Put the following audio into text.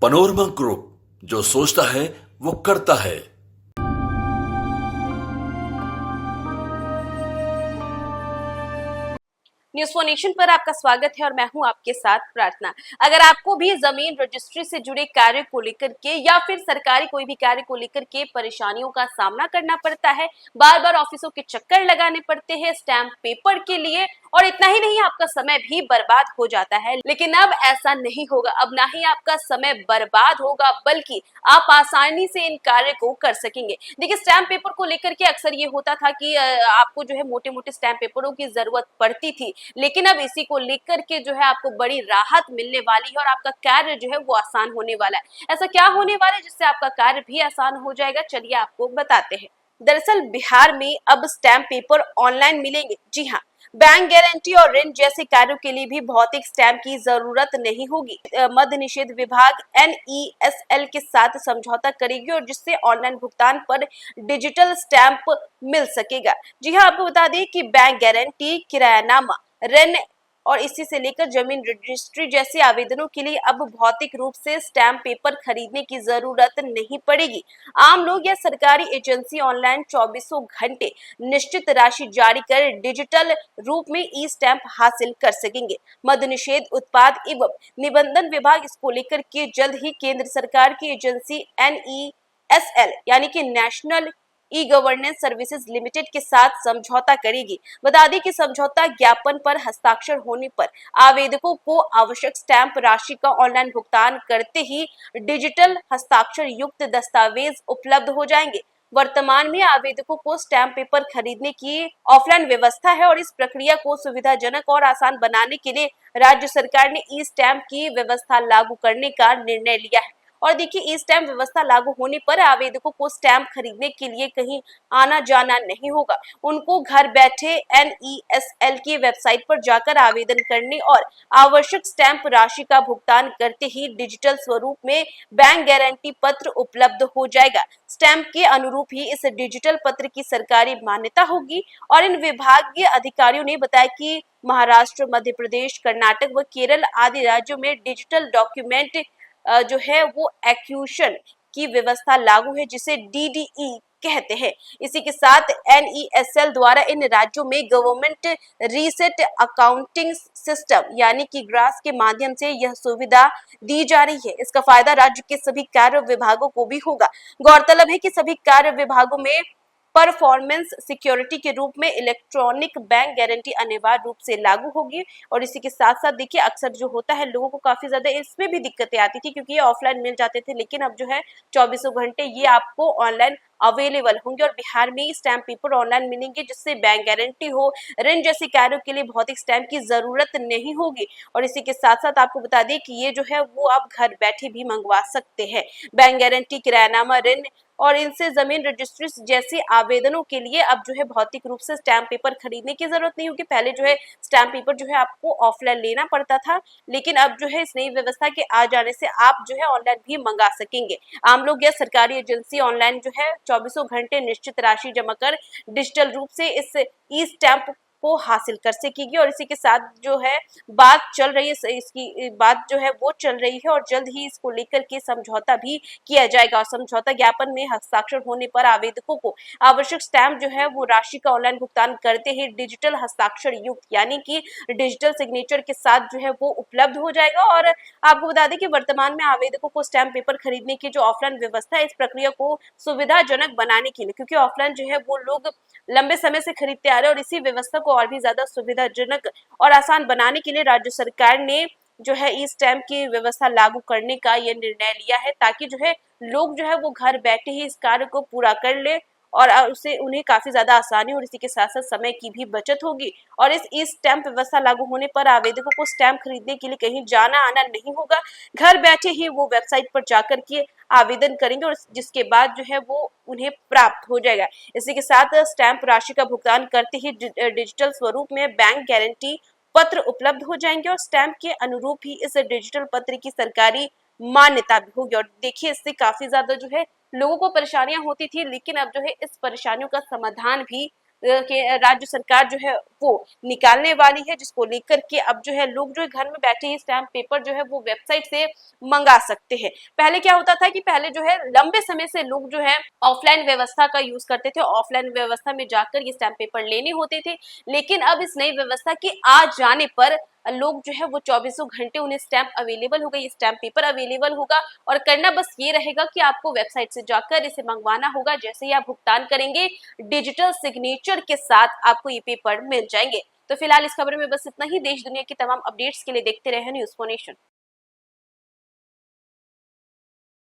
Panorama group, जो सोचता है वो करता है। न्यूज़ फॉर नेशन पर आपका स्वागत है और मैं हूं आपके साथ प्रार्थना। अगर आपको भी जमीन रजिस्ट्री से जुड़े कार्य को लेकर के या फिर सरकारी कोई भी कार्य को लेकर के परेशानियों का सामना करना पड़ता है, बार बार ऑफिसों के चक्कर लगाने पड़ते हैं स्टैंप पेपर के लिए, और इतना ही नहीं आपका समय भी बर्बाद हो जाता है। लेकिन अब ऐसा नहीं होगा। अब ना ही आपका समय बर्बाद होगा बल्कि आप आसानी से इन कार्य को कर सकेंगे। देखिए, स्टैंप पेपर को लेकर के अक्सर ये होता था कि आपको जो है मोटे मोटे स्टैंप पेपरों की जरूरत पड़ती थी, लेकिन अब इसी को लेकर के जो है आपको बड़ी राहत मिलने वाली है और आपका कार्य जो है वो आसान होने वाला है। ऐसा क्या होने वाला है जिससे आपका कार्य भी आसान हो जाएगा, चलिए आपको बताते हैं। दरअसल बिहार में अब स्टैंप पेपर ऑनलाइन मिलेंगे। जी हाँ, बैंक गारंटी और ऋण जैसे कार्यों के लिए भी भौतिक स्टैंप की जरूरत नहीं होगी। मद्य निषेध विभाग NESL के साथ समझौता करेगी और जिससे ऑनलाइन भुगतान पर डिजिटल स्टैंप मिल सकेगा। जी हाँ, आपको बता दें कि बैंक गारंटी, किरायानामा, ऋण और इसी से लेकर जमीन रजिस्ट्री जैसे आवेदनों के लिए अब भौतिक रूप से स्टैंप पेपर खरीदने की जरूरत नहीं पड़ेगी। आम लोग या सरकारी एजेंसी ऑनलाइन 24 घंटे निश्चित राशि जारी कर डिजिटल रूप में ई स्टैंप हासिल कर सकेंगे। मद्य निषेध उत्पाद एवं निबंधन विभाग इसको लेकर के जल्द ही केंद्र सरकार की एजेंसी NESL यानी कि national e governance services limited के साथ समझौता करेगी। बता दें कि समझौता ज्ञापन पर हस्ताक्षर होने पर आवेदकों को आवश्यक स्टैंप राशि का ऑनलाइन भुगतान करते ही डिजिटल हस्ताक्षर युक्त दस्तावेज उपलब्ध हो जाएंगे। वर्तमान में आवेदकों को स्टैंप पेपर खरीदने की ऑफलाइन व्यवस्था है और इस प्रक्रिया को सुविधाजनक और आसान बनाने के लिए राज्य सरकार ने ई स्टैंप की व्यवस्था लागू करने का निर्णय लिया है। और देखिए, ई स्टैंप व्यवस्था लागू होने पर आवेदकों को स्टैंप खरीदने के लिए कहीं आना जाना नहीं होगा। उनको घर बैठे NESL की वेबसाइट पर जाकर आवेदन करने और आवश्यक स्टैंप राशि का भुगतान करते ही डिजिटल स्वरूप में बैंक गारंटी पत्र उपलब्ध हो जाएगा। स्टैंप के अनुरूप ही इस डिजिटल पत्र की सरकारी मान्यता होगी। और इन विभागीय अधिकारियों ने बताया कि महाराष्ट्र, मध्य प्रदेश, कर्नाटक व केरल आदि राज्यों में डिजिटल डॉक्यूमेंट जो है वो एक्यूशन की व्यवस्था लागू है, जिसे DDE कहते हैं। इसी के साथ NESL द्वारा इन राज्यों में गवर्नमेंट रीसेट अकाउंटिंग सिस्टम यानी कि ग्रास के माध्यम से यह सुविधा दी जा रही है। इसका फायदा राज्य के सभी कार्य विभागों को भी होगा। गौरतलब है कि सभी कार्य विभागों में परफॉर्मेंस सिक्योरिटी के रूप में इलेक्ट्रॉनिक बैंक गारंटी अनिवार्य रूप से लागू होगी। और इसी के साथ साथ देखिए, अक्सर जो होता है लोगों को काफी ज्यादा इसमें भी दिक्कतें आती थी क्योंकि ये ऑफलाइन मिल जाते थे, लेकिन अब जो है 24 घंटे ये आपको ऑनलाइन अवेलेबल होंगे और बिहार में स्टैंप पेपर ऑनलाइन मिलेंगे, जिससे बैंक गारंटी हो, ऋण जैसे कार्यों के लिए भौतिक स्टैंप की जरूरत नहीं होगी। और इसी के साथ साथ आपको बता दें कि ये जो है वो आप घर बैठे भी मंगवा सकते हैं। बैंक गारंटी, किरायानामा, ऋण और इनसे जमीन रजिस्ट्री जैसे आवेदनों के लिए अब जो है भौतिक रूप से स्टैंप पेपर खरीदने की जरूरत नहीं होगी। पहले जो है स्टैंप पेपर जो है आपको ऑफलाइन लेना पड़ता था, लेकिन अब जो है इस नई व्यवस्था के आ जाने से आप जो है ऑनलाइन भी मंगा सकेंगे। आम लोग या सरकारी एजेंसी ऑनलाइन जो है 24 घंटे निश्चित राशि जमा कर डिजिटल रूप से इस ई स्टैंप को हासिल कर सकेगी। और इसी के साथ जो है बात चल रही है, इसकी बात जो है वो चल रही है और जल्द ही इसको लेकर के समझौता भी किया जाएगा। और समझौता ज्ञापन में हस्ताक्षर होने पर आवेदकों को आवश्यक स्टैंप जो है वो राशि का ऑनलाइन भुगतान करते ही डिजिटल हस्ताक्षर युक्त यानी कि डिजिटल सिग्नेचर के साथ जो है वो उपलब्ध हो जाएगा। और आपको बता दें कि वर्तमान में आवेदकों को स्टैंप पेपर खरीदने की जो ऑफलाइन व्यवस्था है, इस प्रक्रिया को सुविधाजनक बनाने के लिए, क्योंकि ऑफलाइन जो है वो लोग लंबे समय से खरीदते आ रहे हैं, और इसी व्यवस्था को और भी ज्यादा सुविधाजनक और आसान बनाने के लिए राज्य सरकार ने जो है ई स्टैंप की व्यवस्था लागू करने का यह निर्णय लिया है, ताकि जो है लोग जो है वो घर बैठे ही इस कार्य को पूरा कर ले और उससे उन्हें काफी ज्यादा आसानी और इसी के साथ साथ समय की भी बचत होगी। और इस ई स्टैंप व्यवस्था लागू होने पर आवेदकों को स्टैंप खरीदने के लिए कहीं जाना आना नहीं होगा। घर बैठे ही वो वेबसाइट पर जाकर के आवेदन करेंगे और जिसके बाद जो है वो उन्हें प्राप्त हो जाएगा। इसी के साथ स्टैंप राशि का भुगतान करते ही डिजिटल स्वरूप में बैंक गारंटी पत्र उपलब्ध हो जाएंगे और स्टैंप के अनुरूप ही इस डिजिटल पत्र की सरकारी मान्यता भी होगी। और देखिए, इससे काफी ज्यादा जो है लोगों को परेशानियां होती थी, लेकिन अब जो है इस परेशानियों का समाधान भी के राज्य सरकार जो है वो निकालने वाली है, जिसको लेकर के अब जो है लोग जो है घर में बैठे ही स्टैम्प पेपर जो है वो वेबसाइट से मंगा सकते हैं। पहले क्या होता था कि पहले जो है लंबे समय से लोग जो है ऑफलाइन व्यवस्था का यूज करते थे, ऑफलाइन व्यवस्था में जाकर ये स्टैम्प पेपर लेने होते थे, लेकिन अब इस नई व्यवस्था के आ जाने पर लोग जो है वो चौबीसों घंटे उन्हें स्टैम्प अवेलेबल होगा, ये स्टैम्प पेपर अवेलेबल होगा और करना बस ये रहेगा कि आपको वेबसाइट से जाकर इसे मंगवाना होगा। जैसे ही आप भुगतान करेंगे डिजिटल सिग्नेचर के साथ आपको ये पेपर मिल जाएंगे। तो फिलहाल इस खबर में बस इतना ही। देश दुनिया की तमाम अपडेट्स के लिए देखते रहे न्यूज़4 नेशन।